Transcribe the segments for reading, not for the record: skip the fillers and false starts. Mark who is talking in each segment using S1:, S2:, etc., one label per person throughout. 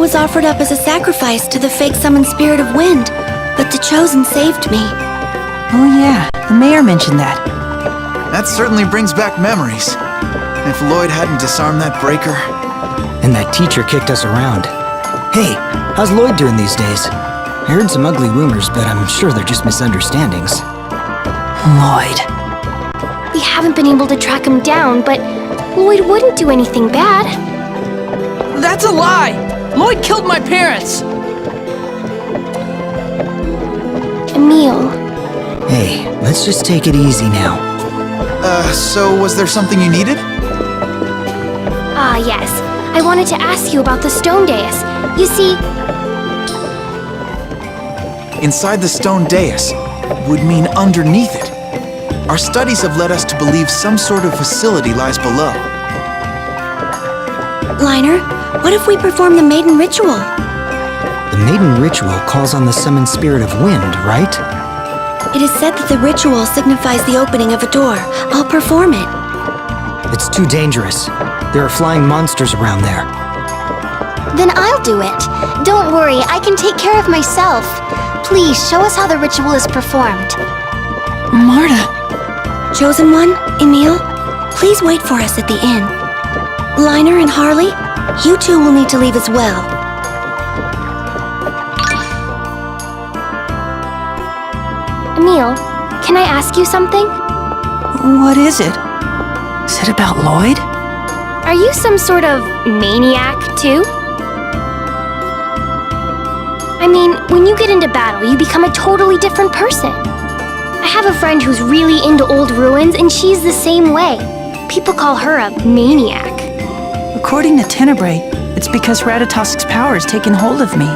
S1: was offered up as a sacrifice to the fake summoned spirit of wind, but the Chosen saved me.
S2: Oh yeah, the mayor mentioned that.
S3: That certainly brings back memories. If Lloyd hadn't disarmed that breaker...
S4: And that teacher kicked us around. Hey, how's Lloyd doing these days? I heard some ugly rumors, but I'm sure they're just misunderstandings.
S2: Lloyd.
S5: We haven't been able to track him down, but Lloyd wouldn't do anything bad.
S2: That's a lie! Lloyd killed my parents!
S5: Emil.
S4: Hey, let's just take it easy now.
S3: So was there something you needed?
S5: Ah, yes. I wanted to ask you about the stone dais. You see...
S3: Inside the stone dais would mean underneath it. Our studies have led us to believe some sort of facility lies below.
S1: Liner, what if we perform the maiden ritual?
S4: The maiden ritual calls on the summoned spirit of wind, right?
S1: It is said that the ritual signifies the opening of a door. I'll perform it.
S4: It's too dangerous. There are flying monsters around there.
S5: Then I'll do it. Don't worry, I can take care of myself. Please, show us how the ritual is performed.
S2: Marta.
S1: Chosen One, Emil, please wait for us at the inn. Liner and Harley, you two will need to leave as well.
S5: Emil, can I ask you something?
S2: What is it? Is it about Lloyd?
S5: Are you some sort of maniac, too? I mean, when you get into battle, you become a totally different person. I have a friend who's really into old ruins, and she's the same way. People call her a maniac.
S2: According to Tenebrae, it's because Ratatosk's power has taken hold of me.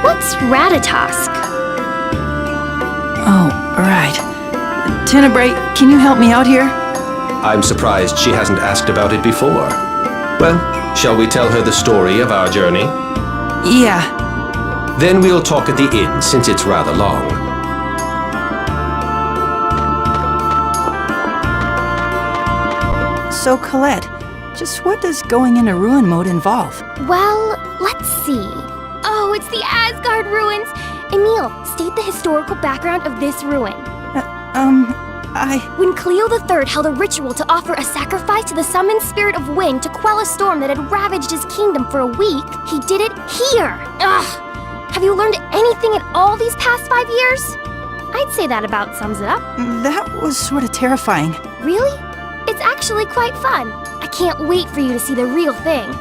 S5: What's Ratatosk?
S2: Oh, right. Tenebrae, can you help me out here?
S6: I'm surprised she hasn't asked about it before. Well, shall we tell her the story of our journey?
S2: Yeah.
S6: Then we'll talk at the inn, since it's rather long.
S2: So, Colette, just what does going into ruin mode involve?
S5: Well, let's see. Oh, it's the Asgard ruins! Emil, state the historical background of this ruin. When Cleo III held a ritual to offer a sacrifice to the summoned spirit of wind to quell a storm that had ravaged his kingdom for a week, he did it here! Ugh! Have you learned anything at all these past 5 years? I'd say that about sums it up.
S2: That was sort of terrifying.
S5: Really? It's actually quite fun. I can't wait for you to see the real thing.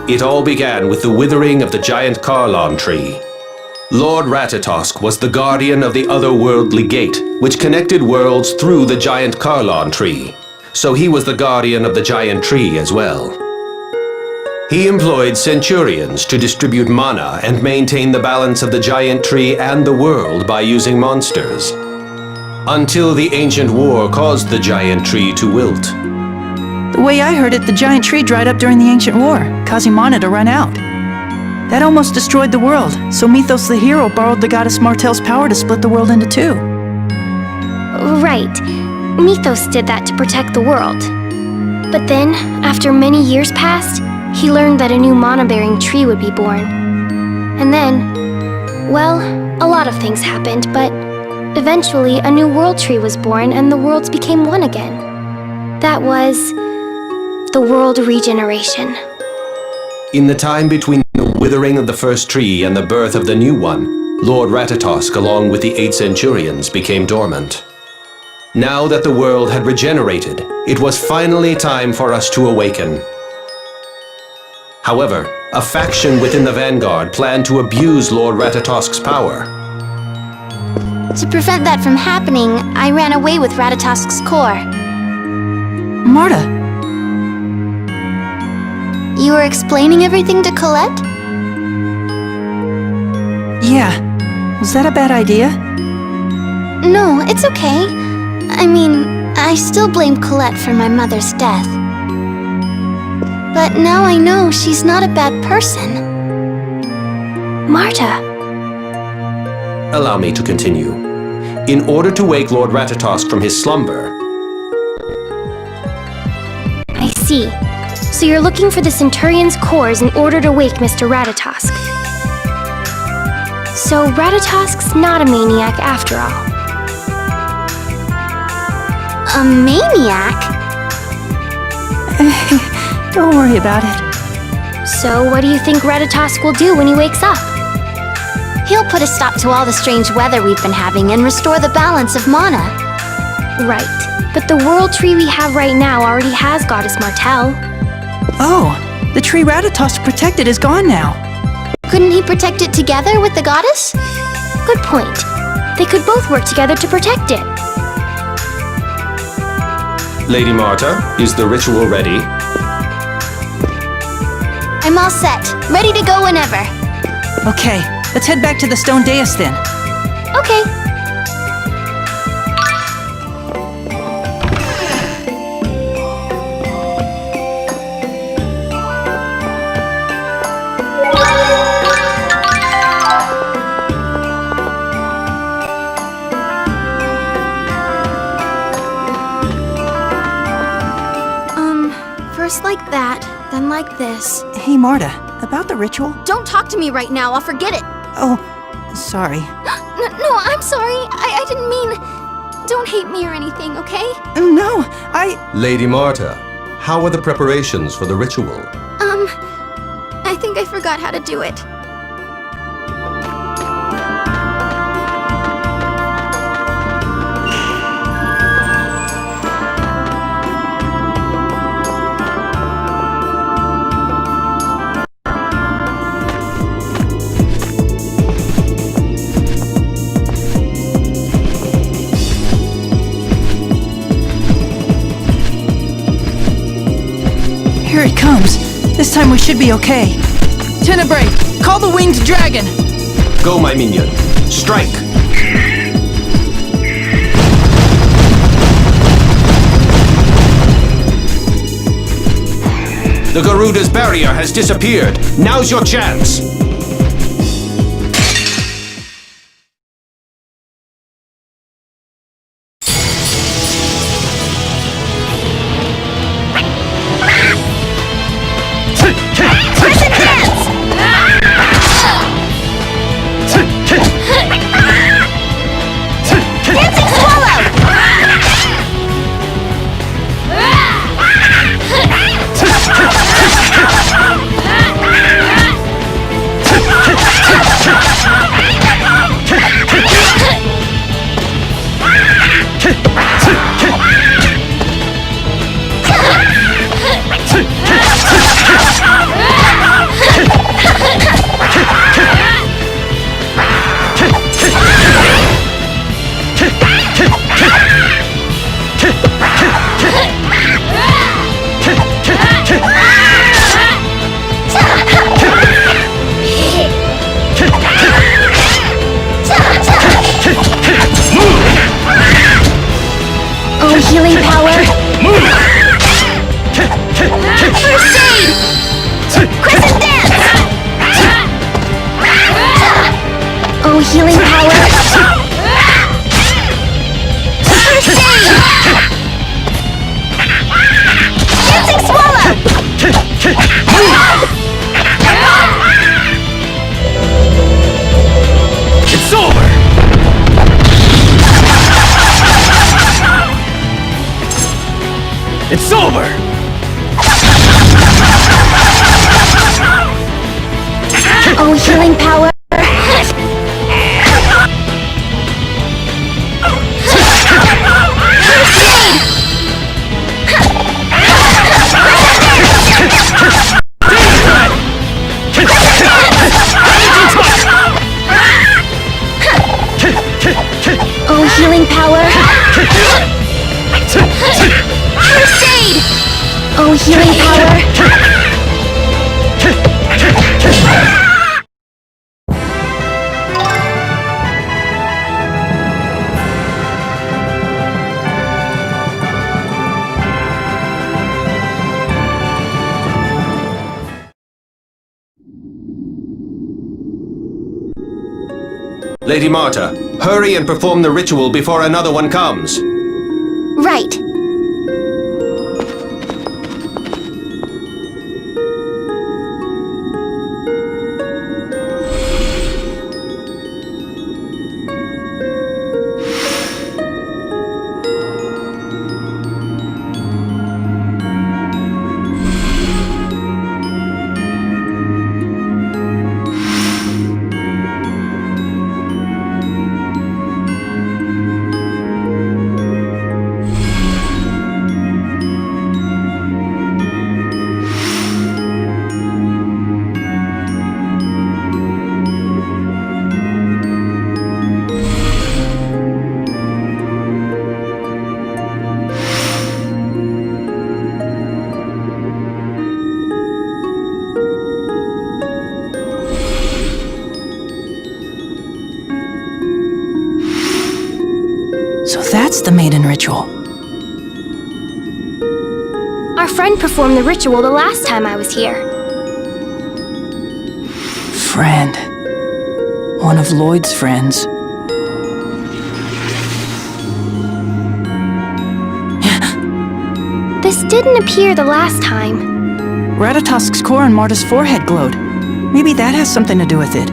S6: It all began with the withering of the giant Carlon tree. Lord Ratatosk was the guardian of the otherworldly gate, which connected worlds through the giant Carlon tree. So he was the guardian of the giant tree as well. He employed centurions to distribute mana and maintain the balance of the giant tree and the world by using monsters. Until the ancient war caused the giant tree to wilt.
S2: The way I heard it, the giant tree dried up during the ancient war, causing mana to run out. That almost destroyed the world, so Mythos the hero borrowed the goddess Martel's power to split the world into two.
S5: Right. Mythos did that to protect the world. But then, after many years passed, he learned that a new mana-bearing tree would be born. And then, well, a lot of things happened, but eventually a new world tree was born and the worlds became one again. That was the world regeneration.
S6: In the time between the withering of the first tree and the birth of the new one, Lord Ratatosk, along with the 8 centurions, became dormant. Now that the world had regenerated, it was finally time for us to awaken. However, a faction within the Vanguard planned to abuse Lord Ratatosk's power.
S5: To prevent that from happening, I ran away with Ratatosk's core.
S2: Marta!
S5: You were explaining everything to Colette?
S2: Yeah. Was that a bad idea?
S5: No, it's okay. I mean, I still blame Colette for my mother's death. But now I know she's not a bad person. Marta.
S6: Allow me to continue. In order to wake Lord Ratatosk from his slumber...
S5: I see. So you're looking for the Centurion's cores in order to wake Mr. Ratatosk. So Ratatosk's not a maniac after all. A maniac?
S2: Don't worry about it.
S5: So what do you think Ratatosk will do when he wakes up? He'll put a stop to all the strange weather we've been having and restore the balance of mana. Right. But the world tree we have right now already has Goddess Martel.
S2: Oh, the tree Ratatosk protected is gone now.
S5: Couldn't he protect it together with the goddess? Good point. They could both work together to protect it.
S6: Lady Marta, is the ritual ready?
S5: I'm all set. Ready to go whenever.
S2: Okay, let's head back to the stone dais then.
S5: Okay. First like that, then like this.
S2: Hey, Marta, about the ritual?
S5: Don't talk to me right now, I'll forget it.
S2: Oh, sorry.
S5: No, I'm sorry. I didn't mean... Don't hate me or anything, okay?
S2: No,
S6: Lady Marta, how are the preparations for the ritual?
S5: I think I forgot how to do it.
S2: Here it comes. This time we should be okay. Tenebrae, call the winged dragon!
S6: Go, my minion. Strike! The Garuda's barrier has disappeared. Now's your chance!
S5: Healing power. First aid! Crescent dance! Oh, healing power. First aid! Dancing swallow!
S6: It's over! It's over!
S5: Oh, healing power. Oh, healing power. First aid! Oh, healing power.
S6: Lady Marta, hurry and perform the ritual before another one comes.
S5: Right.
S2: So that's the maiden ritual.
S5: Our friend performed the ritual the last time I was here.
S2: Friend. One of Lloyd's friends.
S5: This didn't appear the last time.
S2: Ratatosk's core on Marta's forehead glowed. Maybe that has something to do with it.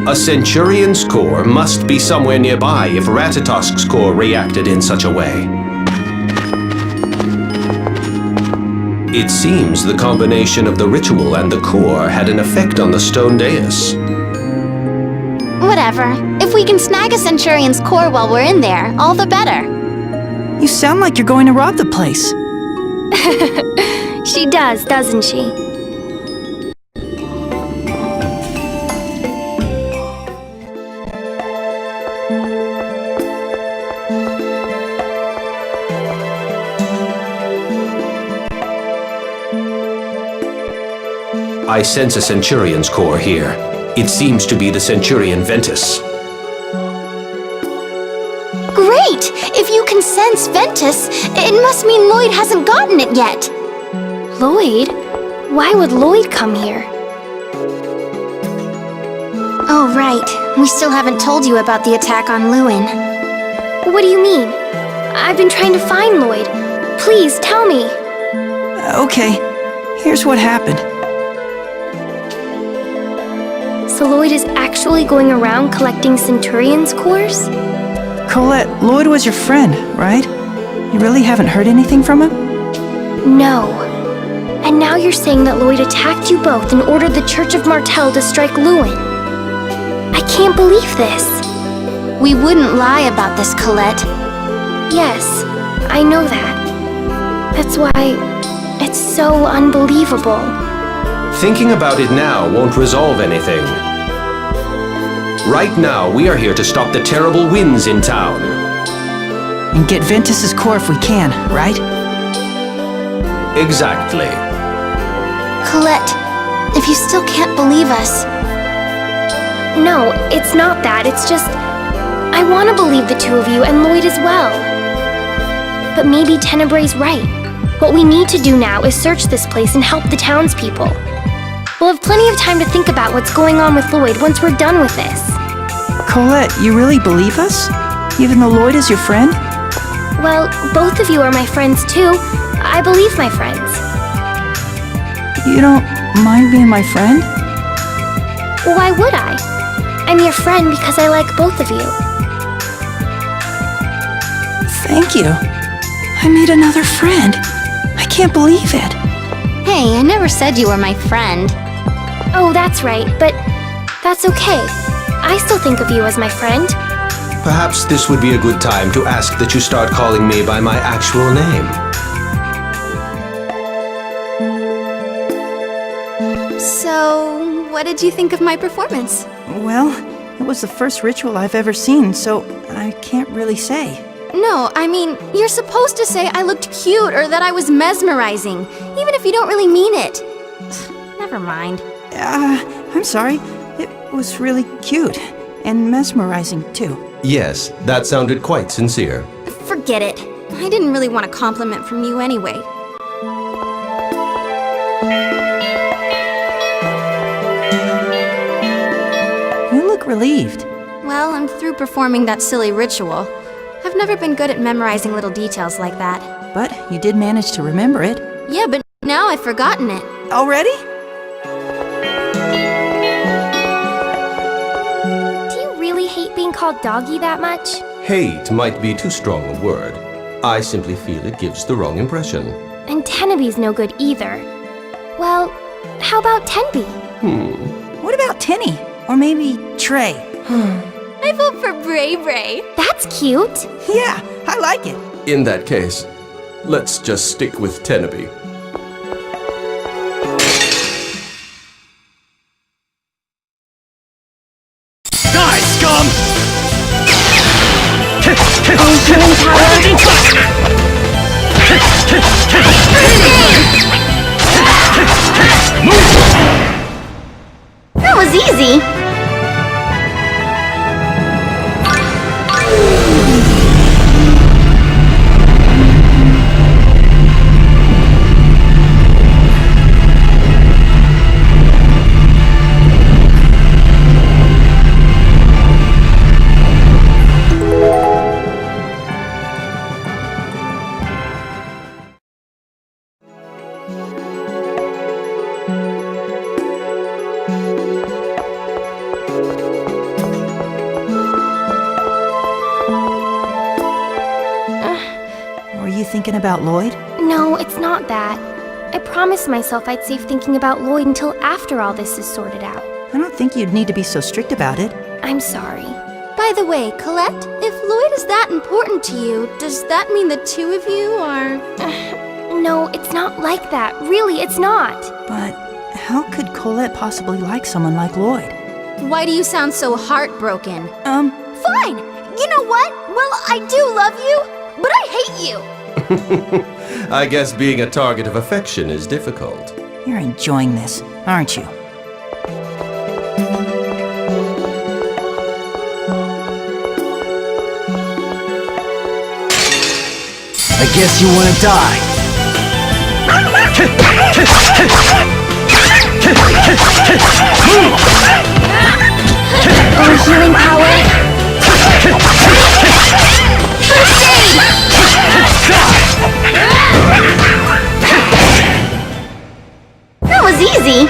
S6: A Centurion's core must be somewhere nearby if Ratatosk's core reacted in such a way. It seems the combination of the ritual and the core had an effect on the stone dais.
S7: Whatever. If we can snag a Centurion's core while we're in there, all the better.
S2: You sound like you're going to rob the place.
S5: She does, doesn't she?
S6: I sense a Centurion's core here. It seems to be the Centurion Ventus.
S7: Great! If you can sense Ventus, it must mean Lloyd hasn't gotten it yet.
S5: Lloyd? Why would Lloyd come here?
S7: Oh, right. We still haven't told you about the attack on Lewin.
S5: What do you mean? I've been trying to find Lloyd. Please, tell me.
S2: Okay, here's what happened.
S5: So Lloyd is actually going around collecting Centurion's cores?
S2: Colette, Lloyd was your friend, right? You really haven't heard anything from him?
S5: No. And now you're saying that Lloyd attacked you both and ordered the Church of Martel to strike Lewin. I can't believe this.
S7: We wouldn't lie about this, Colette.
S5: Yes, I know that. That's why it's so unbelievable.
S6: Thinking about it now won't resolve anything. Right now, we are here to stop the terrible winds in town.
S2: And get Ventus's core if we can, right?
S6: Exactly.
S7: Colette, if you still can't believe us...
S5: No, it's not that. It's just... I want to believe the two of you and Lloyd as well. But maybe Tenebrae's right. What we need to do now is search this place and help the townspeople. We'll have plenty of time to think about what's going on with Lloyd once we're done with this.
S2: Colette, you really believe us? Even though Lloyd is your friend?
S5: Well, both of you are my friends too. I believe my friends.
S2: You don't mind being my friend?
S5: Why would I? I'm your friend because I like both of you.
S2: Thank you. I made another friend. I can't believe it.
S7: Hey, I never said you were my friend.
S5: Oh, that's right, but that's okay. I still think of you as my friend.
S6: Perhaps this would be a good time to ask that you start calling me by my actual name.
S7: So, what did you think of my performance?
S2: Well, it was the first ritual I've ever seen, so I can't really say.
S7: No, I mean, you're supposed to say I looked cute or that I was mesmerizing, even if you don't really mean it. Never mind.
S2: I'm sorry. It was really cute and mesmerizing, too.
S6: Yes, that sounded quite sincere.
S7: Forget it. I didn't really want a compliment from you anyway.
S2: You look relieved.
S7: Well, I'm through performing that silly ritual. I've never been good at memorizing little details like that.
S2: But you did manage to remember it.
S7: Yeah, but now I've forgotten it.
S2: Already?
S5: Do you really hate being called Doggy that much?
S6: Hate might be too strong a word. I simply feel it gives the wrong impression.
S5: And Teneby's no good either. Well, how about Tenby?
S2: What about Tenny? Or maybe Trey?
S7: I vote for Bray Bray.
S5: That's cute.
S2: Yeah, I like it.
S6: In that case, let's just stick with Teneby.
S4: Die, scum!
S5: That was easy.
S2: Were you thinking about Lloyd?
S5: No, it's not that. I promised myself I'd save thinking about Lloyd until after all this is sorted out.
S2: I don't think you'd need to be so strict about it.
S5: I'm sorry.
S7: By the way, Colette, if Lloyd is that important to you, does that mean the two of you are...
S5: No, it's not like that. Really, it's not.
S2: But how could Colette possibly like someone like Lloyd?
S7: Why do you sound so heartbroken? Fine! You know what? Well, I do love you, but I hate you!
S6: I guess being a target of affection is difficult.
S2: You're enjoying this, aren't you?
S4: I guess you wanna die.
S5: Oh, healing power. First aid! That was easy.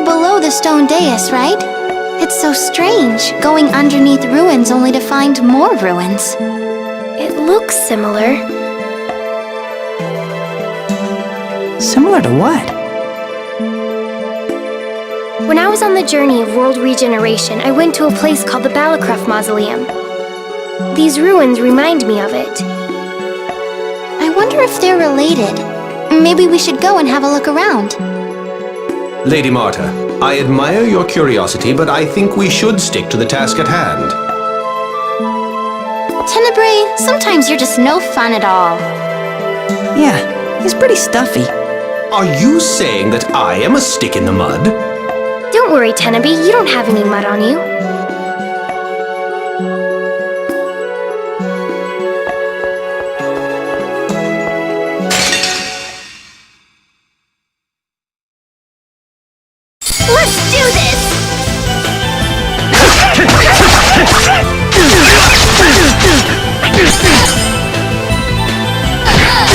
S7: below the stone dais, right? It's so strange, going underneath ruins only to find more ruins.
S5: It looks similar.
S2: Similar to what?
S5: When I was on the journey of world regeneration, I went to a place called the Balacroft Mausoleum. These ruins remind me of it.
S7: I wonder if they're related. Maybe we should go and have a look around.
S6: Lady Marta, I admire your curiosity, but I think we should stick to the task at hand.
S7: Tenebrae, sometimes you're just no fun at all.
S2: Yeah, he's pretty stuffy.
S6: Are you saying that I am a stick in the mud?
S5: Don't worry, Tenebrae, you don't have any mud on you.
S7: Let's do this!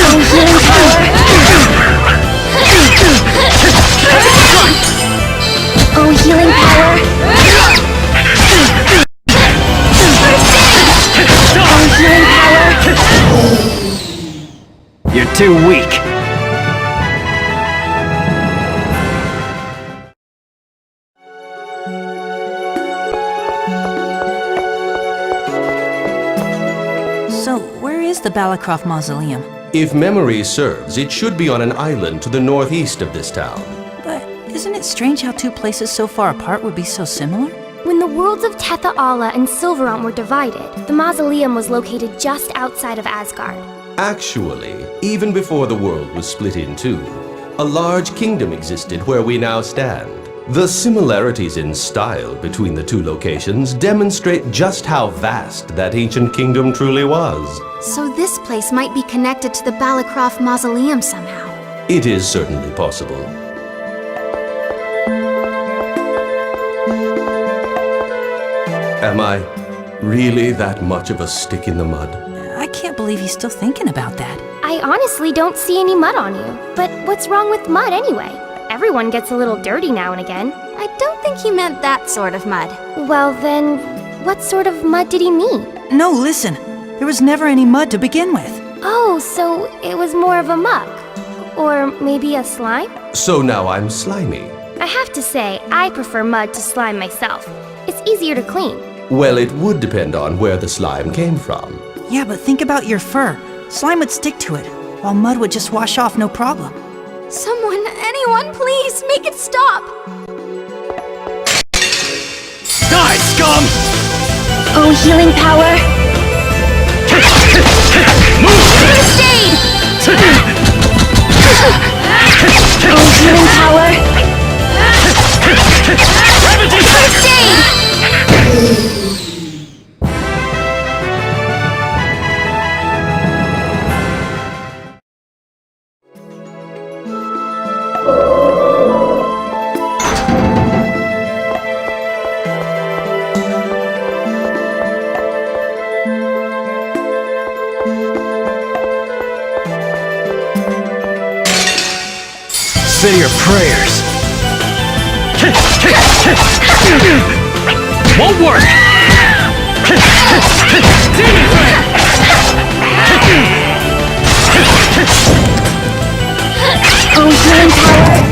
S5: Oh, healing power! Oh, healing power!
S4: You're too weak.
S2: So, where is the Balacroft Mausoleum?
S6: If memory serves, it should be on an island to the northeast of this town.
S2: But isn't it strange how two places so far apart would be so similar?
S5: When the worlds of Tetha Alla and Silverant were divided, the mausoleum was located just outside of Asgard.
S6: Actually, even before the world was split in two, a large kingdom existed where we now stand. The similarities in style between the two locations demonstrate just how vast that ancient kingdom truly was.
S7: So this place might be connected to the Balacroft Mausoleum somehow.
S6: It is certainly possible. Am I really that much of a stick in the mud?
S2: I can't believe he's still thinking about that.
S5: I honestly don't see any mud on you. But what's wrong with mud anyway? Everyone gets a little dirty now and again.
S7: I don't think he meant that sort of mud.
S5: Well then, what sort of mud did he mean?
S2: No, listen. There was never any mud to begin with.
S5: Oh, so it was more of a muck. Or maybe a slime?
S6: So now I'm slimy.
S5: I have to say, I prefer mud to slime myself. It's easier to clean.
S6: Well, it would depend on where the slime came from.
S2: Yeah, but think about your fur. Slime would stick to it, while mud would just wash off no problem.
S7: Someone, anyone, please, make it stop!
S4: Die, scum!
S5: Oh, healing power!
S7: First aid!
S5: Oh, healing power!
S7: First aid!
S4: Say your prayers. Won't work.
S5: Oh, healing power!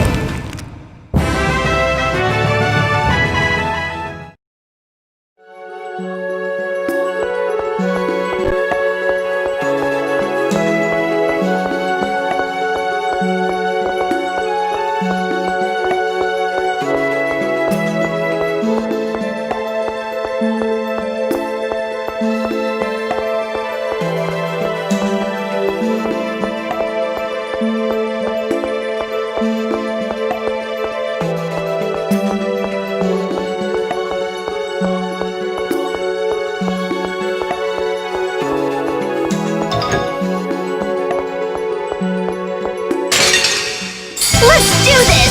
S7: Let's do this!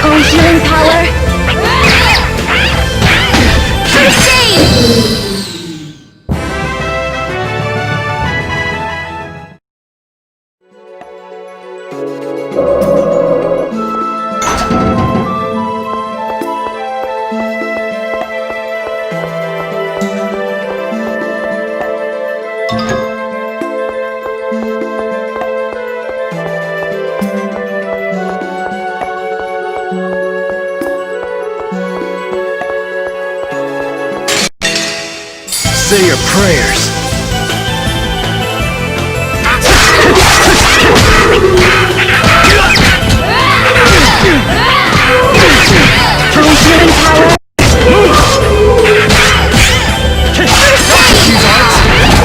S5: Oh, healing power!
S3: say your prayers.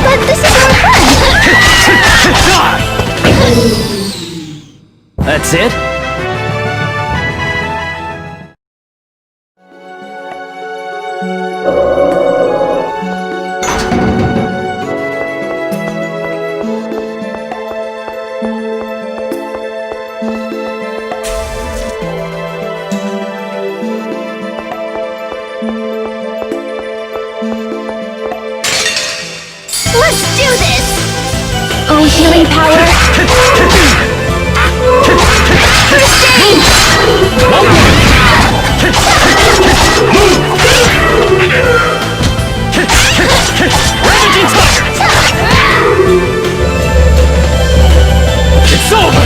S7: But this is more fun!
S4: That's it?
S7: Let's do this!
S5: Oh, healing power!
S4: It's over!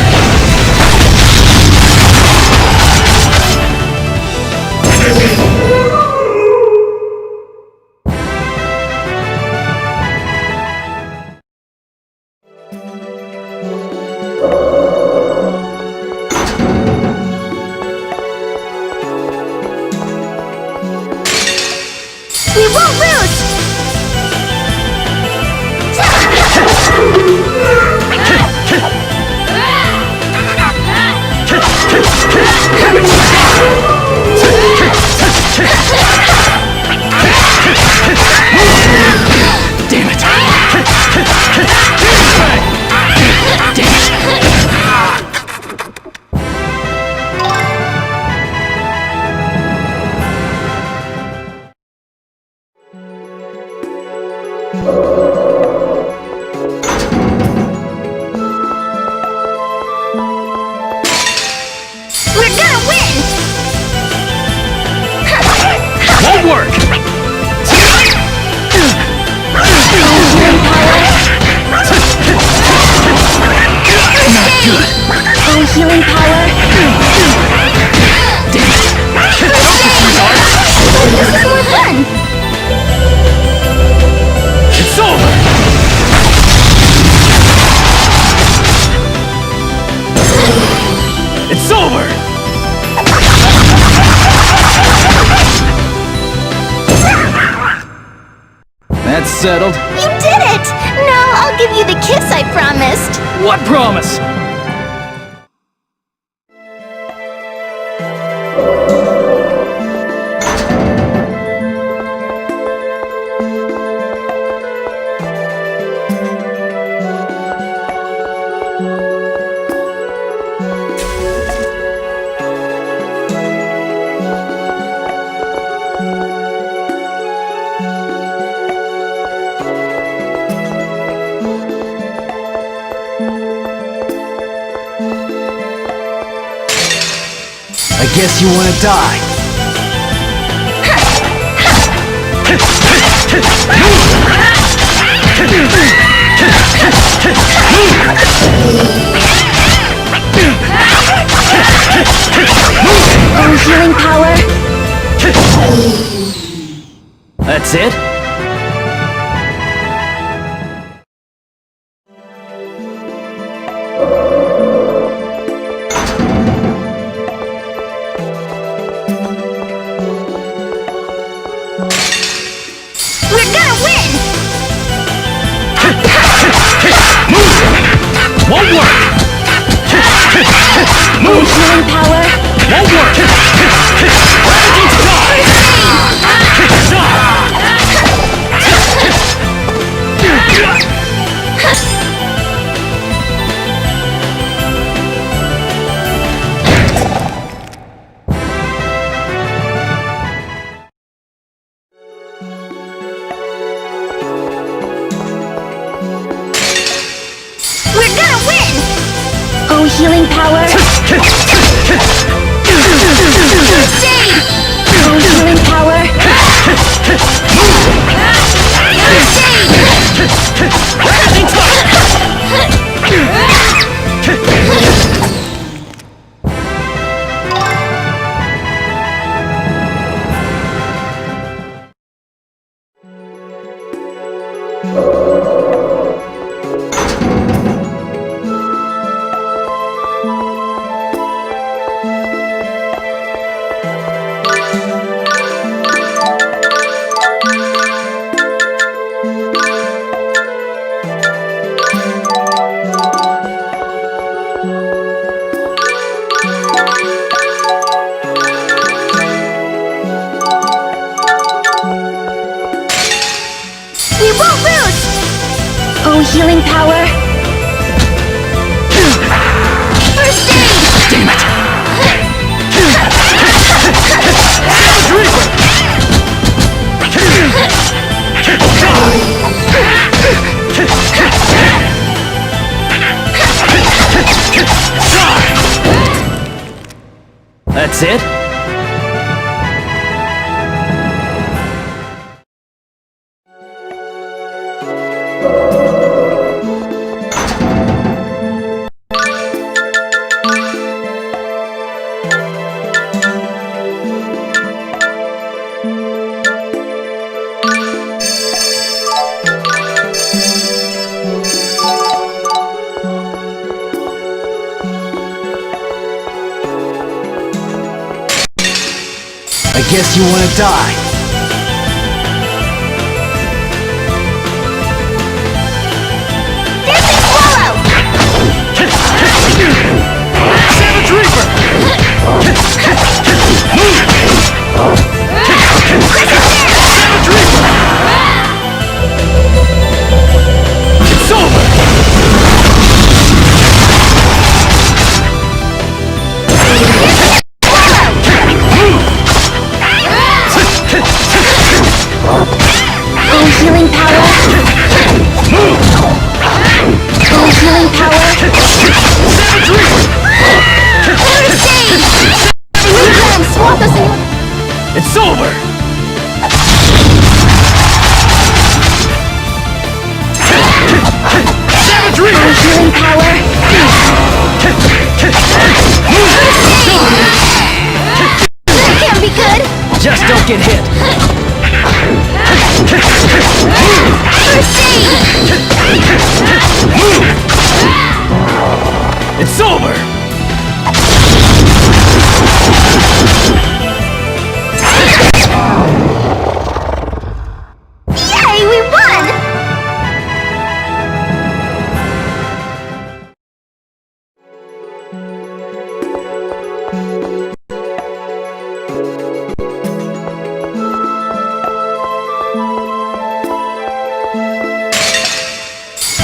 S7: We won't lose!
S4: Damn it! Damn it!
S7: We're gonna win!
S4: Won't work!
S5: Oh, healing power!
S7: This is more fun!
S4: It's over! It's over! That's settled.
S7: You did it! Now I'll give you the kiss I promised.
S4: What promise?
S3: I guess you wanna die.
S5: Oh, healing power!
S4: That's it?
S7: We're gonna win!
S4: Won't work!
S5: Oh, healing power!
S4: Won't work!
S7: We're gonna win!
S5: Oh, healing power!
S7: Save!
S5: Oh, healing power! healing power. First aid!
S2: Damn it! That's it?
S4: I guess you want to die.
S5: Dancing Swallow!
S2: Savage Reaper! Savage Reaper! It's over!
S5: Healing power. Healing power.
S2: Savage Reaper!
S5: First aid! Ram, swap us in your...
S2: It's over! Savage Reaper!
S5: Healing power. That can't be good.
S4: Just don't get hit.
S5: First aid!
S2: It's over!
S5: Yay, we won!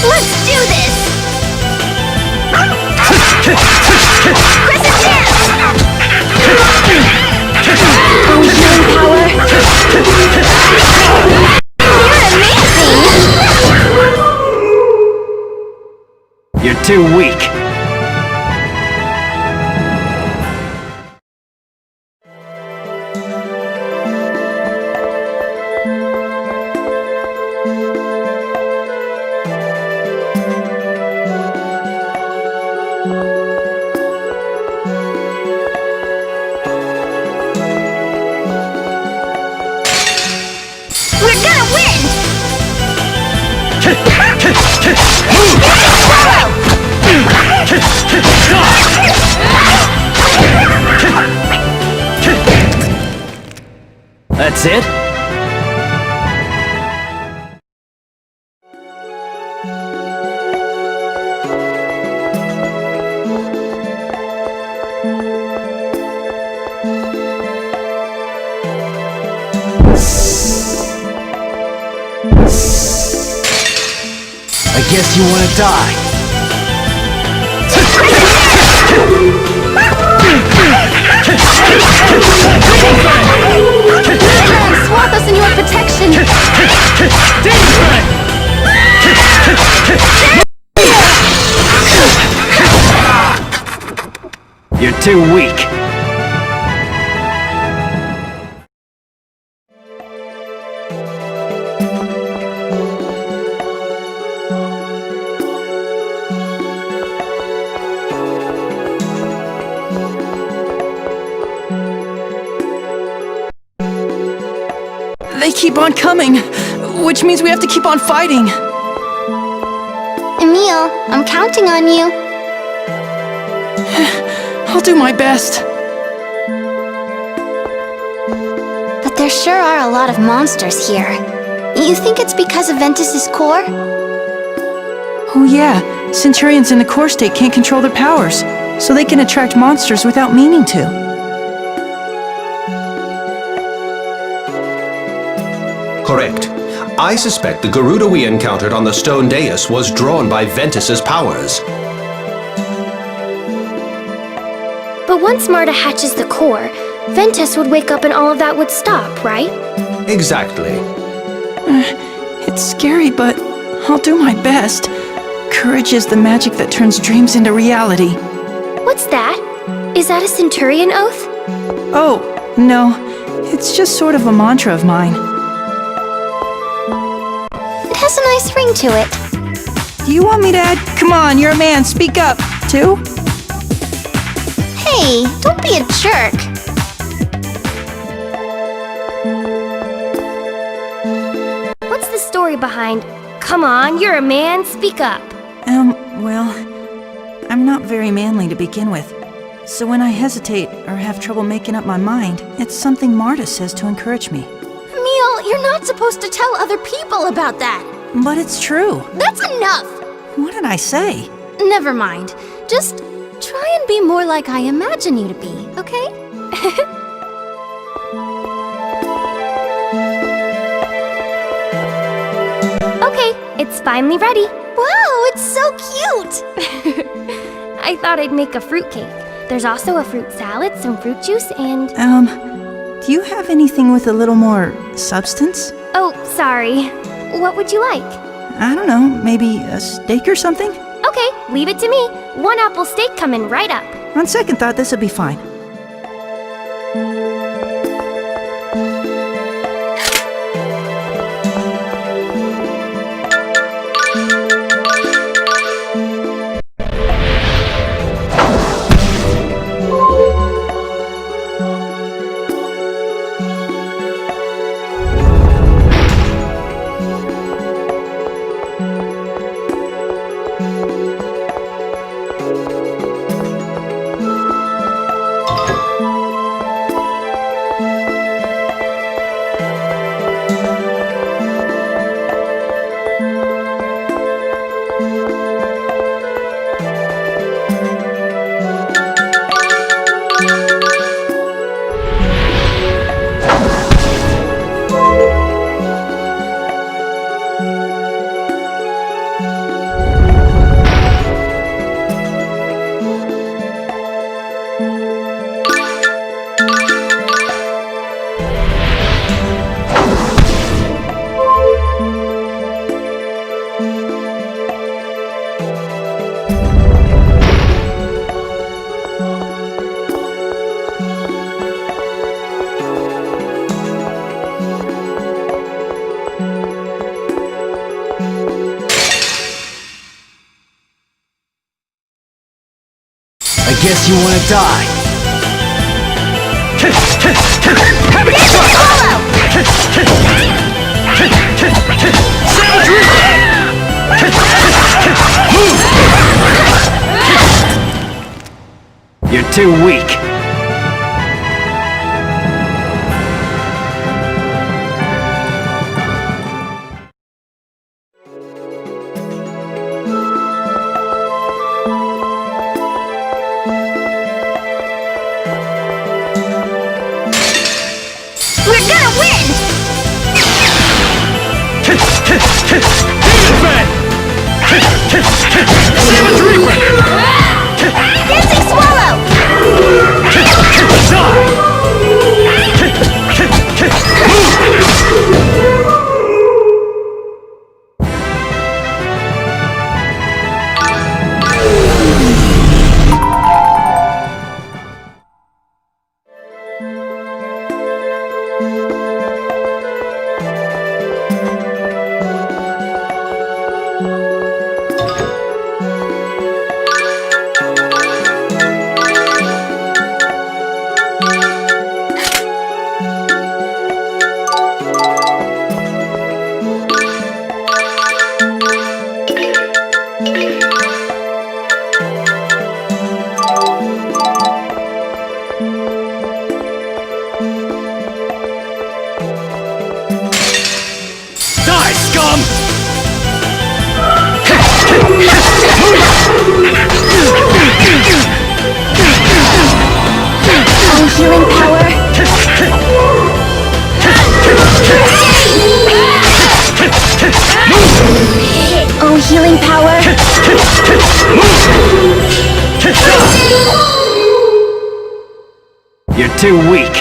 S5: Let's do this! Crescent Dance! Healing power! You're amazing!
S4: You're too weak.
S5: We're gonna win!
S4: That's it? I guess you want to die.
S7: Ram, swap us in your protection.
S4: You're too weak.
S2: They keep on coming, which means we have to keep on fighting.
S5: Emil, I'm counting on you.
S2: I'll do my best.
S5: But there sure are a lot of monsters here. You think it's because of Ventus's core?
S2: Oh yeah, Centurions in the core state can't control their powers, so they can attract monsters without meaning to.
S6: Correct. I suspect the Garuda we encountered on the stone dais was drawn by Ventus's powers.
S5: But once Marta hatches the core, Ventus would wake up and all of that would stop, right?
S6: Exactly.
S2: It's scary, but I'll do my best. Courage is the magic that turns dreams into reality.
S5: What's that? Is that a Centurion oath?
S2: Oh, no. It's just sort of a mantra of mine.
S7: It has a nice ring to it.
S2: Do you want me to add? Come on, you're a man, speak up, too?
S7: Hey, don't be a jerk.
S5: What's the story behind, come on, you're a man, speak up?
S2: Well, I'm not very manly to begin with. So when I hesitate or have trouble making up my mind, it's something Marta says to encourage me.
S7: Emil, you're not supposed to tell other people about that.
S2: But it's true.
S7: That's enough.
S2: What did I say?
S7: Never mind. Just try and be more like I imagine you to be, okay?
S5: Okay, it's finally ready.
S7: Wow, it's so cute!
S5: I thought I'd make a fruitcake. There's also a fruit salad, some fruit juice, and...
S2: Do you have anything with a little more substance?
S5: Oh, sorry. What would you like?
S2: I don't know, maybe a steak or something?
S5: Okay, leave it to me. 1 apple steak coming right up.
S2: On second thought, this would be fine.
S8: Guess you wanna die. You're too weak. too weak.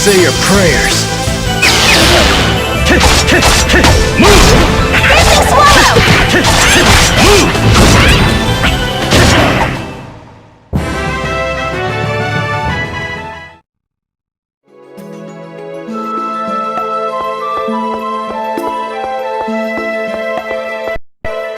S3: Say your prayers.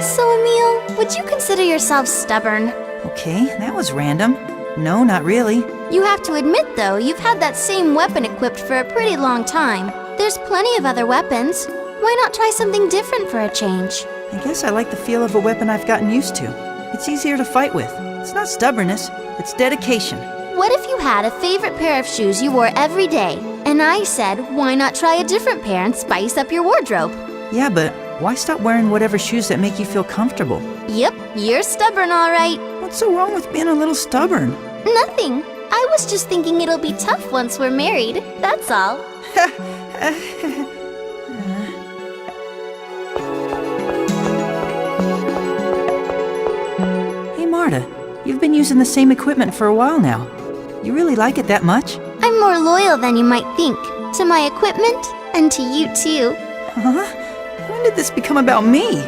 S7: So, Emil, would you consider yourself stubborn?
S2: Okay, that was random. No, not really.
S7: You have to admit, though, you've had that same weapon equipped for a pretty long time. There's plenty of other weapons. Why not try something different for a change?
S2: I guess I like the feel of a weapon I've gotten used to. It's easier to fight with. It's not stubbornness, it's dedication.
S7: What if you had a favorite pair of shoes you wore every day, and I said, why not try a different pair and spice up your wardrobe?
S2: Yeah, but why stop wearing whatever shoes that make you feel comfortable?
S7: Yep, you're stubborn, all right.
S2: What's so wrong with being a little stubborn?
S7: Nothing. I was just thinking it'll be tough once we're married, that's all.
S2: Hey Marta, you've been using the same equipment for a while now. You really like it that much?
S7: I'm more loyal than you might think, to my equipment and to you too.
S2: Huh? When did this become about me?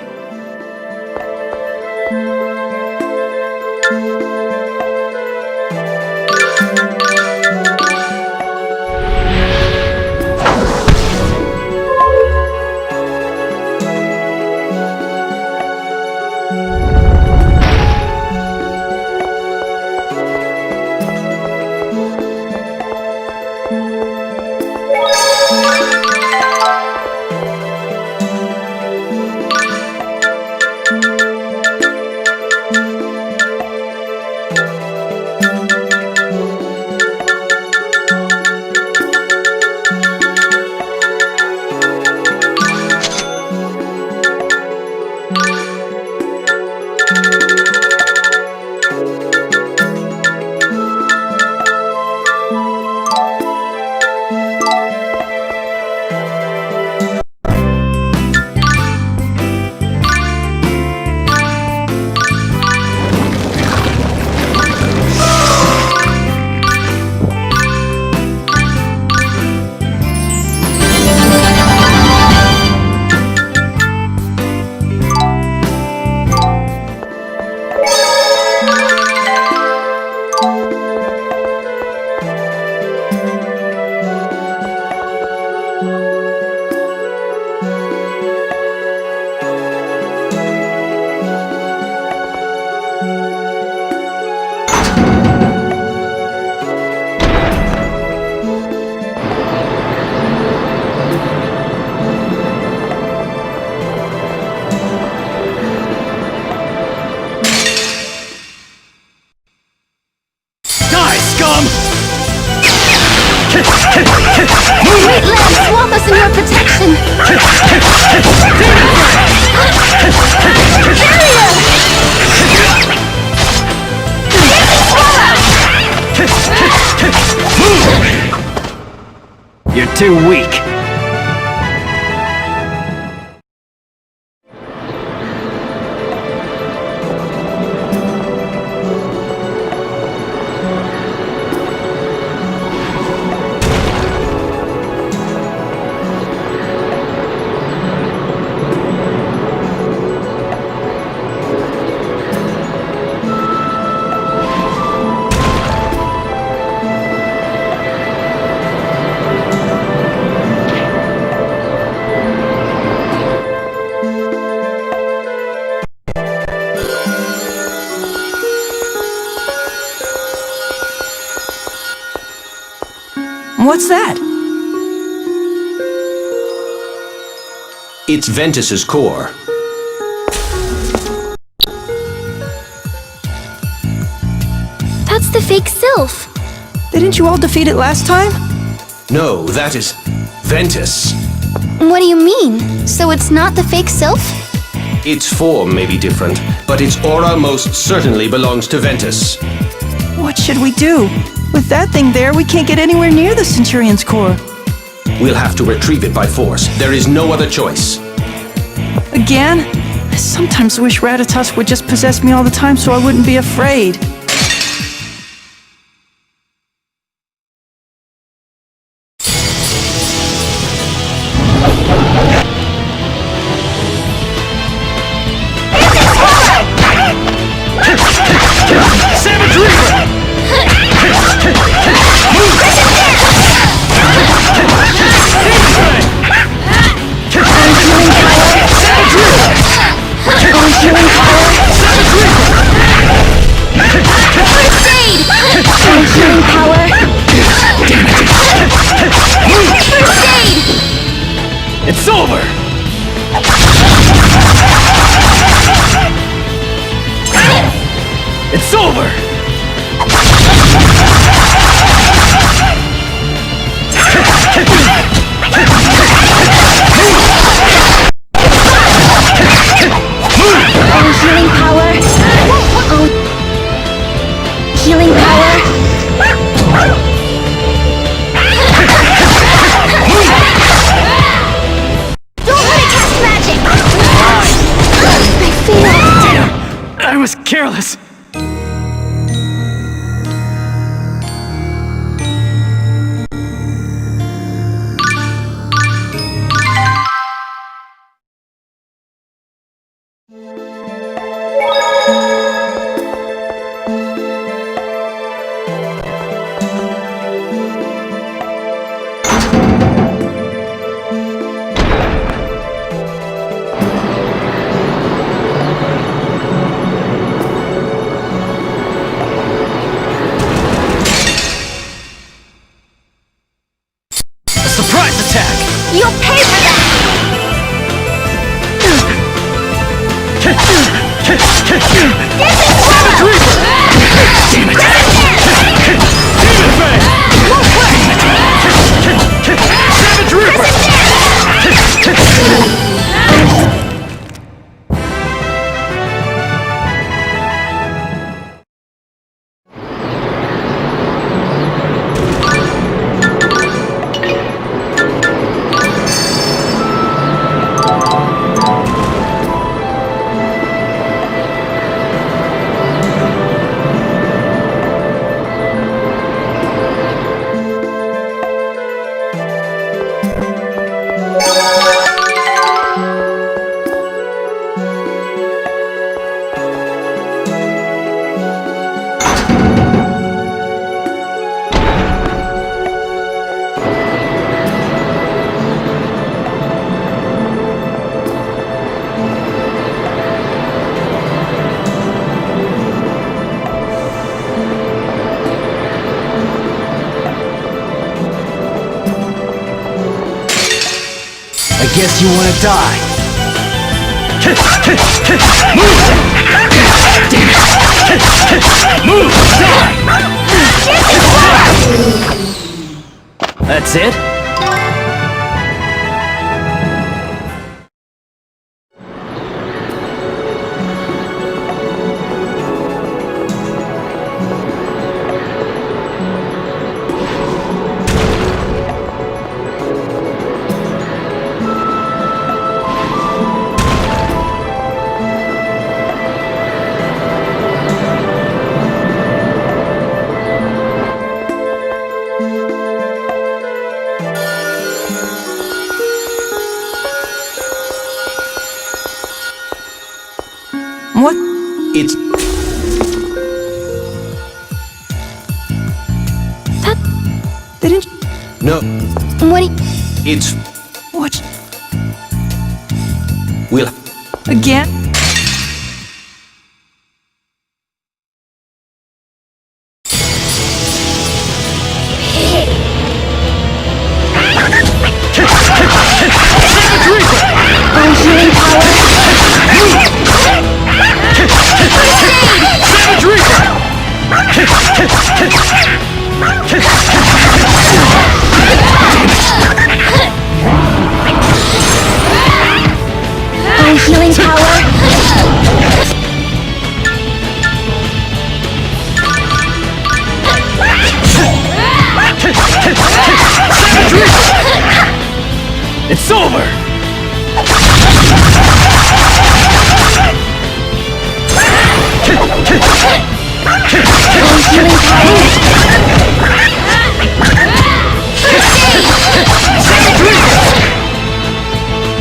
S8: too weak.
S2: What's that?
S6: It's Ventus's core.
S5: That's the fake Sylph.
S2: Didn't you all defeat it last time?
S6: No, that is Ventus.
S7: What do you mean? So it's not the fake Sylph?
S6: Its form may be different, but its aura most certainly belongs to Ventus.
S2: What should we do? With that thing there, we can't get anywhere near the Centurion's core.
S6: We'll have to retrieve it by force. There is no other choice.
S2: Again? I sometimes wish Ratatosk would just possess me all the time so I wouldn't be afraid.
S8: It's over! It's over!
S5: Healing power. Oh. Healing power. Don't let it cast magic! I failed.
S8: I was careless. Surprise attack!
S5: You'll pay for that!
S8: Savage Reaper! Damn it! Demon Fang! Savage Reaper! I guess you wanna die. Move! Die! That's it?
S5: What do you...
S6: It's...
S2: What?
S6: We'll...
S2: Again?
S5: Oh, healing power!
S8: Savage
S5: Oh, healing power!
S8: It's over!
S5: Oh, healing power!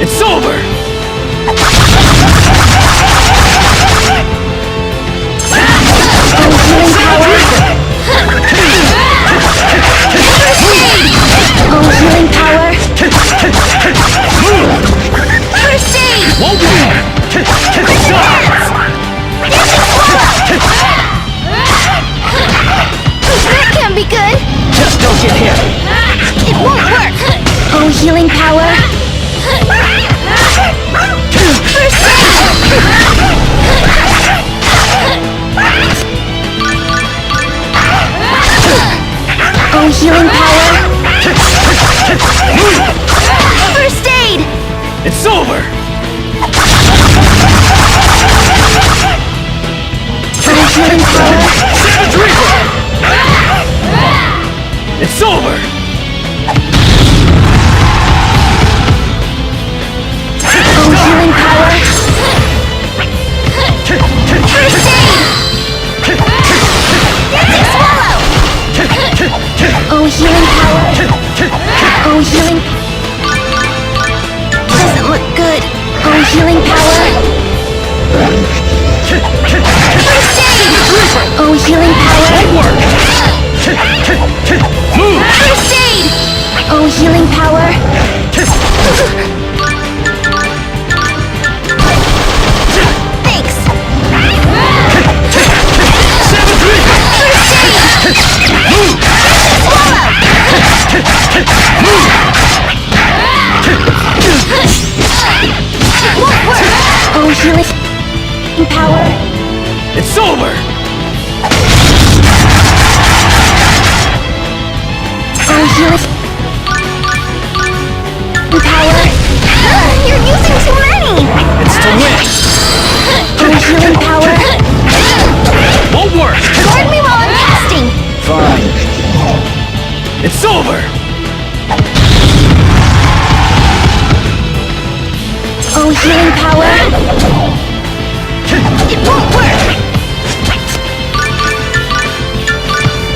S8: It's over!
S5: Oh, healing power! Oh, healing power! First aid!
S8: Won't win!
S5: That can't be good!
S8: Just don't get hit!
S5: It won't work! Oh, healing power! First oh, healing power! First aid!
S8: It's over!
S5: Oh, healing power!
S8: Savage Reaper! It's over!
S5: Oh, healing power! First aid! Swallow! Oh, healing power! Oh, healing... Doesn't look good. Oh, healing power! First aid! Oh, healing power!
S8: Move!
S5: First aid! Oh, healing power! Thanks!
S8: Savage Reaper!
S5: Swallow! It won't work! Oh, healing power!
S8: It's over!
S5: Oh, healing power! You're using too many!
S8: It's to win!
S5: Oh, healing power!
S8: Won't work!
S5: Guard me while I'm casting!
S8: Fine. It's over!
S5: Oh, healing power! It won't work!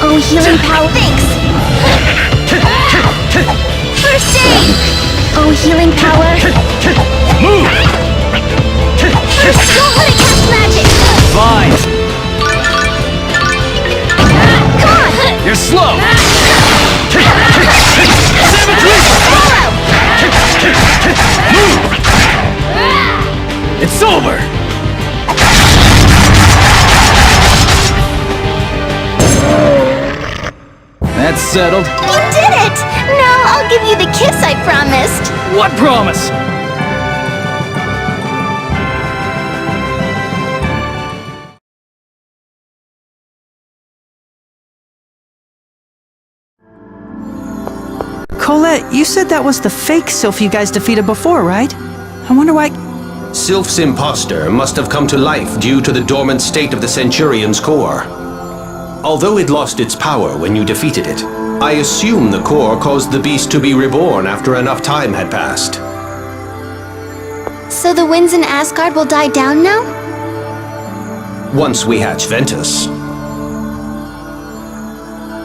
S5: Oh, healing power! Thanks! First aid! Oh, healing power!
S8: Move!
S5: First, don't let it cast magic!
S8: Fine!
S5: Come on!
S8: You're slow! Savage Reaper!
S5: Swallow!
S8: Move! It's over! That's settled.
S7: You did it! Now I'll give you the kiss I promised.
S8: What promise?
S2: Colette, you said that was the fake Sylph you guys defeated before, right? I wonder why...
S6: Sylph's imposter must have come to life due to the dormant state of the Centurion's core. Although it lost its power when you defeated it, I assume the core caused the beast to be reborn after enough time had passed.
S7: So the winds in Asgard will die down now?
S6: Once we hatch Ventus.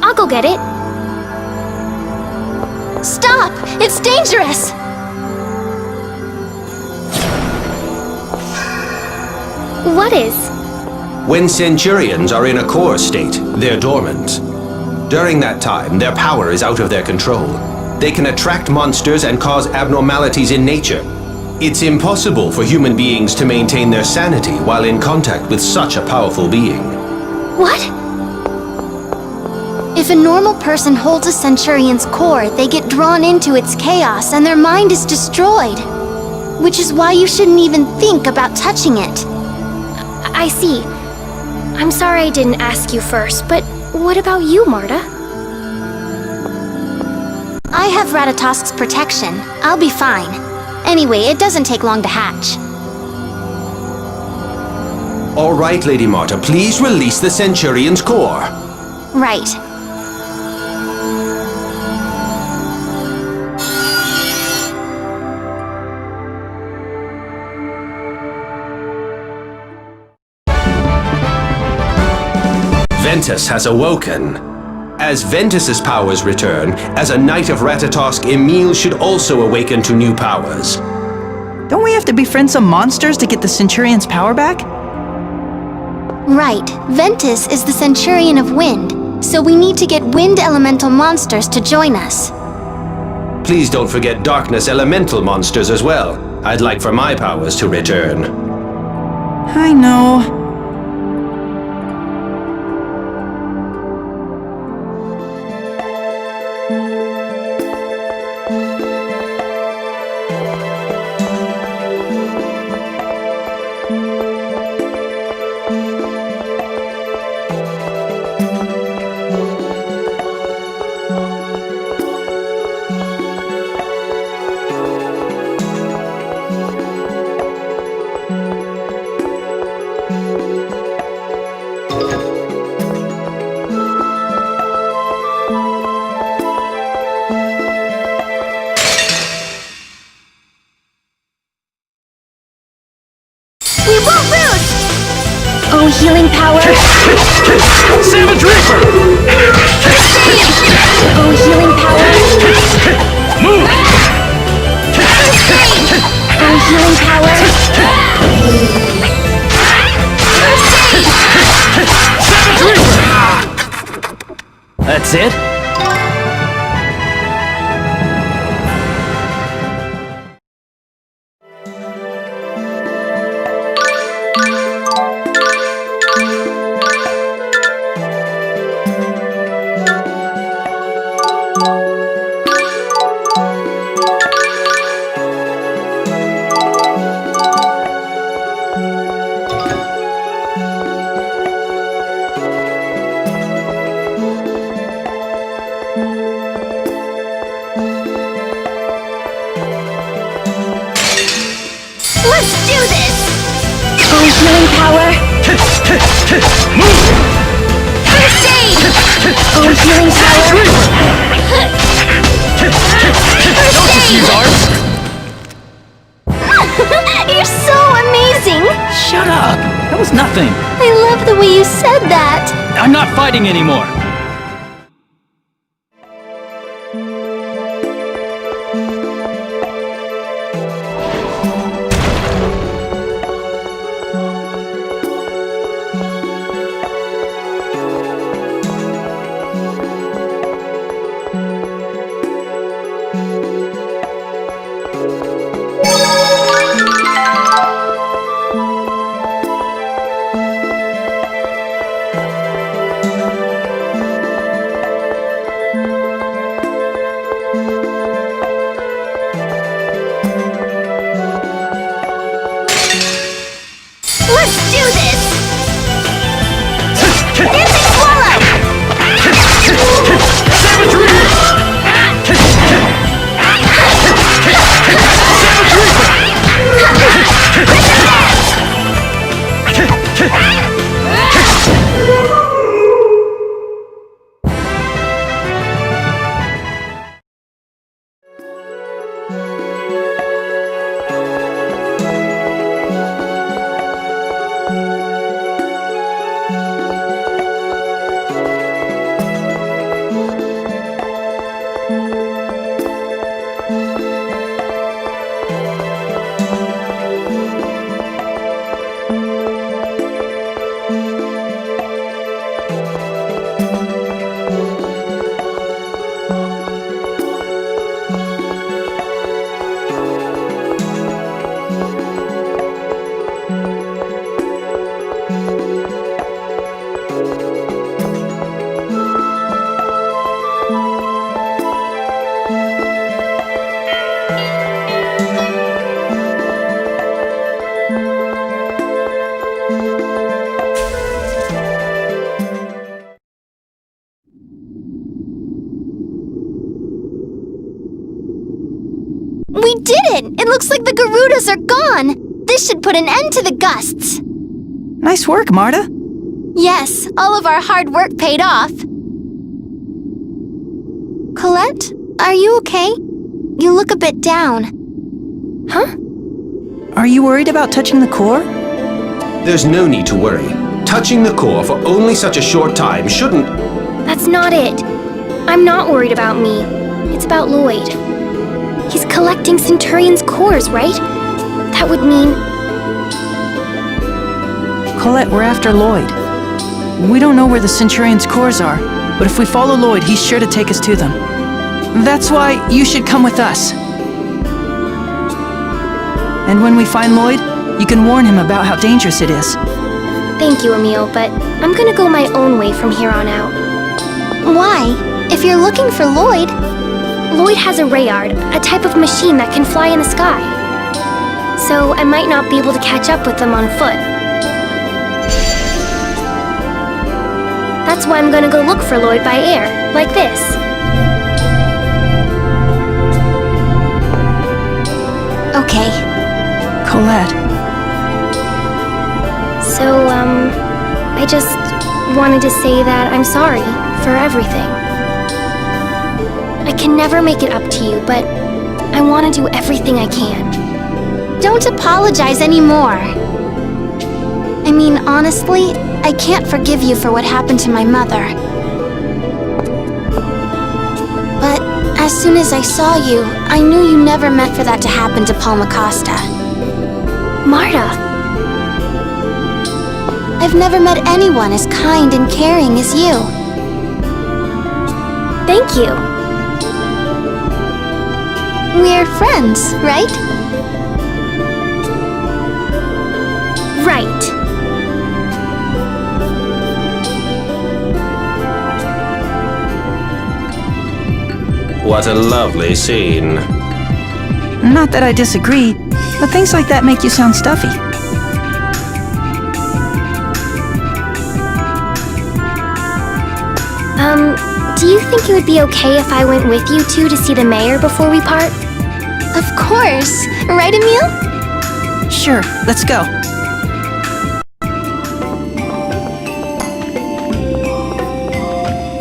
S5: I'll go get it.
S7: Stop! It's dangerous!
S5: What is?
S6: When Centurions are in a core state, they're dormant. During that time, their power is out of their control. they can attract monsters and cause abnormalities in nature. It's impossible for human beings to maintain their sanity while in contact with such a powerful being.
S5: What?
S7: If a normal person holds a Centurion's core, they get drawn into its chaos and their mind is destroyed. Which is why you shouldn't even think about touching it.
S5: I see. I'm sorry I didn't ask you first, but what about you, Marta?
S7: I have Ratatosk's protection. I'll be fine. Anyway, it doesn't take long to hatch.
S6: All right, Lady Marta, please release the Centurion's core.
S7: Right.
S6: Ventus has awoken. As Ventus's powers return, as a Knight of Ratatosk, Emil should also awaken to new powers.
S2: Don't we have to befriend some monsters to get the Centurion's power back?
S7: Right. Ventus is the Centurion of Wind, so we need to get wind elemental monsters to join us.
S6: Please don't forget darkness elemental monsters as well. I'd like for my powers to return.
S2: I know.
S5: We won't lose! Oh, healing power!
S8: Savage Reaper!
S5: Oh, healing power!
S8: Move!
S5: Oh, healing power!
S8: Savage Reaper! That's it?
S5: Let's do this! Oh, healing power!
S8: Move!
S5: First aid! Oh, healing power!
S8: Don't just use ours!
S5: You're so amazing!
S8: Shut up! That was nothing!
S5: I love the way you said that!
S8: I'm not fighting anymore!
S5: Let's do this! Dancing swallow!
S8: Savage Reaper!
S7: We did it! It looks like the Garudas are gone! This should put an end to the gusts!
S2: Nice work, Marta.
S7: Yes, all of our hard work paid off. Colette, are you okay? You look a bit down.
S5: Huh?
S2: Are you worried about touching the core?
S6: There's no need to worry. Touching the core for only such a short time shouldn't...
S5: That's not it. I'm not worried about me. It's about Lloyd. He's collecting Centurion's cores, right? That would mean...
S2: Colette, we're after Lloyd. We don't know where the Centurion's cores are, but if we follow Lloyd, he's sure to take us to them. That's why you should come with us. And when we find Lloyd, you can warn him about how dangerous it is.
S5: Thank you, Emil, but I'm gonna go my own way from here on out.
S7: Why? If you're looking for Lloyd...
S5: Lloyd has a Rayard, a type of machine that can fly in the sky. So I might not be able to catch up with them on foot. That's why I'm gonna go look for Lloyd by air, like this.
S7: Okay.
S2: Colette.
S5: So, I just wanted to say that I'm sorry for everything. I can never make it up to you, but I want to do everything I can.
S7: Don't apologize anymore. I mean, honestly, I can't forgive you for what happened to my mother. But as soon as I saw you, I knew you never meant for that to happen to Palma Costa.
S5: Marta!
S7: I've never met anyone as kind and caring as you.
S5: Thank you.
S7: We're friends, right?
S5: Right.
S6: What a lovely scene.
S2: Not that I disagree, but things like that make you sound stuffy.
S5: Do you think it would be okay if I went with you two to see the mayor before we part?
S7: Of course. Right, Emil?
S2: Sure, let's go.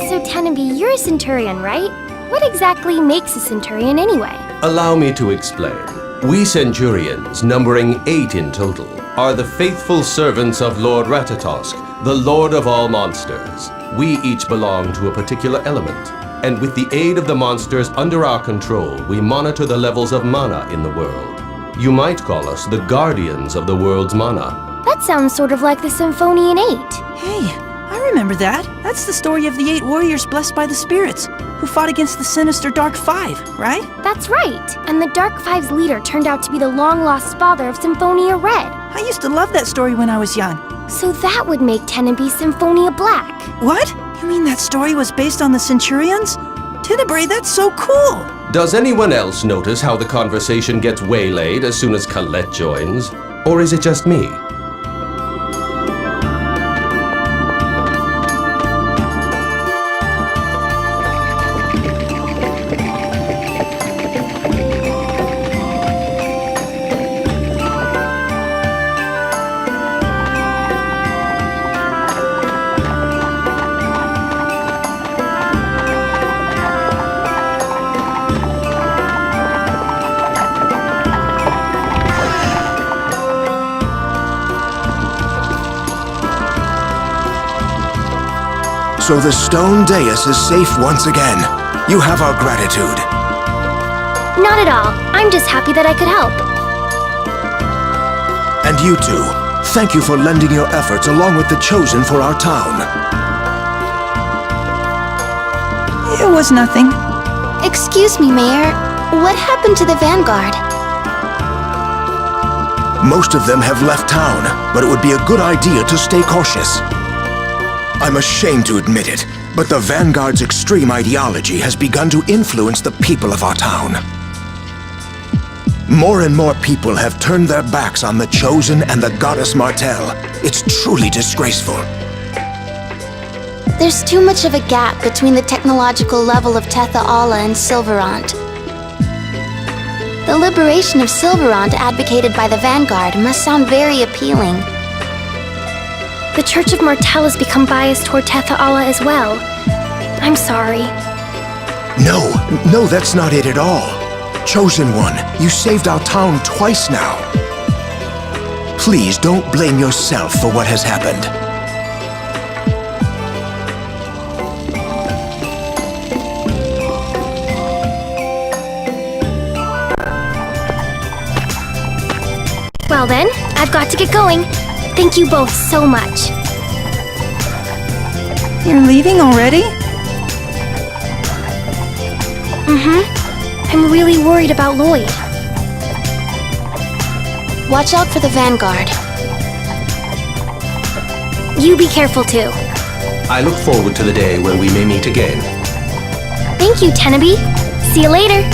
S5: So, Tenenby, you're a Centurion, right? What exactly makes a Centurion anyway?
S6: Allow me to explain. We Centurions, numbering 8 in total, are the faithful servants of Lord Ratatosk, the Lord of all monsters. We each belong to a particular element, and with the aid of the monsters under our control, we monitor the levels of mana in the world. You might call us the guardians of the world's mana.
S5: That sounds sort of like the Symphonian 8.
S2: Hey, I remember that. That's the story of the 8 warriors blessed by the spirits, who fought against the sinister Dark Five, right?
S5: That's right. And the Dark Five's leader turned out to be the long-lost father of Symphonia Red.
S2: I used to love that story when I was young.
S5: So that would make Tenenby Symphonia Black.
S2: What? You mean that story was based on the Centurions? Tenebrae, that's so cool!
S6: Does anyone else notice how the conversation gets waylaid as soon as Colette joins? Or is it just me?
S9: So the stone dais is safe once again. You have our gratitude.
S5: Not at all. I'm just happy that I could help.
S9: And you two, thank you for lending your efforts along with the Chosen for our town.
S2: It was nothing.
S7: Excuse me, Mayor. What happened to the Vanguard?
S9: Most of them have left town, but it would be a good idea to stay cautious. I'm ashamed to admit it, but the Vanguard's extreme ideology has begun to influence the people of our town. More and more people have turned their backs on the Chosen and the Goddess Martel. It's truly disgraceful.
S7: There's too much of a gap between the technological level of Tetha Alla and Silverant. The liberation of Silverond advocated by the Vanguard must sound very appealing.
S5: The Church of Martell has become biased toward Tetha-Ala as well. I'm sorry.
S9: No, that's not it at all. Chosen One, you saved our town twice now. Please don't blame yourself for what has happened.
S5: Well then, I've got to get going. Thank you both so much.
S2: You're leaving already?
S5: I'm really worried about Lloyd.
S7: Watch out for the Vanguard.
S5: You be careful too.
S6: I look forward to the day when we may meet again.
S5: Thank you, Tenaby. See you later.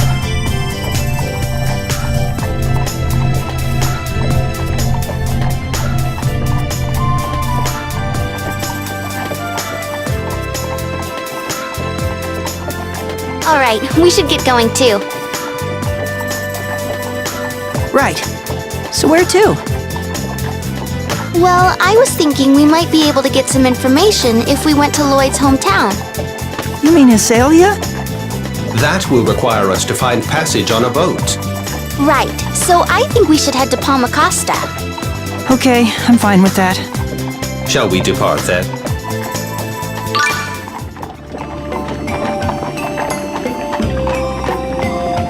S7: Alright, we should get going too.
S2: Right. So where to?
S7: Well, I was thinking we might be able to get some information if we went to Lloyd's hometown.
S2: You mean Azalea?
S6: That will require us to find passage on a boat.
S7: Right, so I think we should head to Palma Costa.
S2: Okay, I'm fine with that.
S6: Shall we depart then?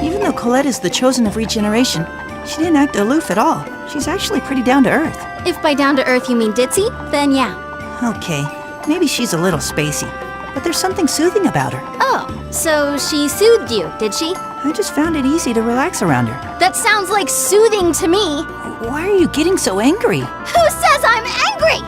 S2: Even though Colette is the chosen of regeneration, she didn't act aloof at all. She's actually pretty down to earth.
S7: If by down to earth you mean ditzy, then yeah.
S2: Okay, maybe she's a little spacey, but there's something soothing about her.
S7: Oh, so she soothed you, did she?
S2: I just found it easy to relax around her.
S7: That sounds like soothing to me.
S2: Why are you getting so angry?
S7: Who says I'm angry?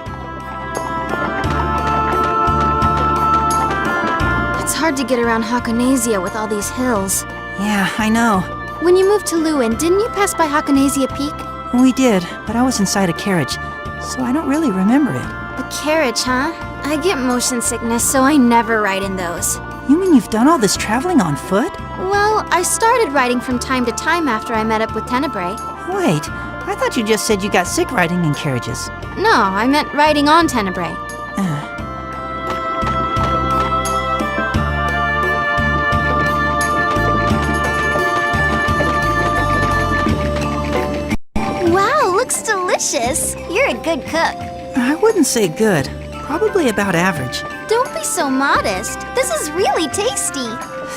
S7: It's hard to get around Hakonasia with all these hills.
S2: Yeah, I know.
S7: When you moved to Lewin, didn't you pass by Hakonasia Peak?
S2: We did, but I was inside a carriage, so I don't really remember it.
S7: A carriage, huh? I get motion sickness, so I never ride in those.
S2: You mean you've done all this traveling on foot?
S7: Well, I started riding from time to time after I met up with Tenebrae.
S2: Wait, I thought you just said you got sick riding in carriages.
S7: No, I meant riding on Tenebrae. Wow, looks delicious. You're a good cook.
S2: I wouldn't say good. Probably about average.
S7: Don't be so modest. This is really tasty.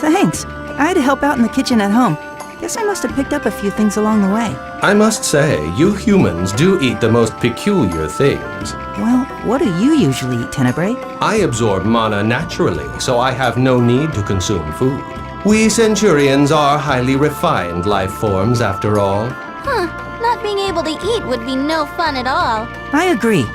S2: Thanks. I had to help out in the kitchen at home. Guess I must have picked up a few things along the way.
S6: I must say, you humans do eat the most peculiar things.
S2: Well, what do you usually eat, Tenebrae?
S6: I absorb mana naturally, so I have no need to consume food. We Centurions are highly refined life forms, after all.
S7: Huh, not being able to eat would be no fun at all.
S2: I agree.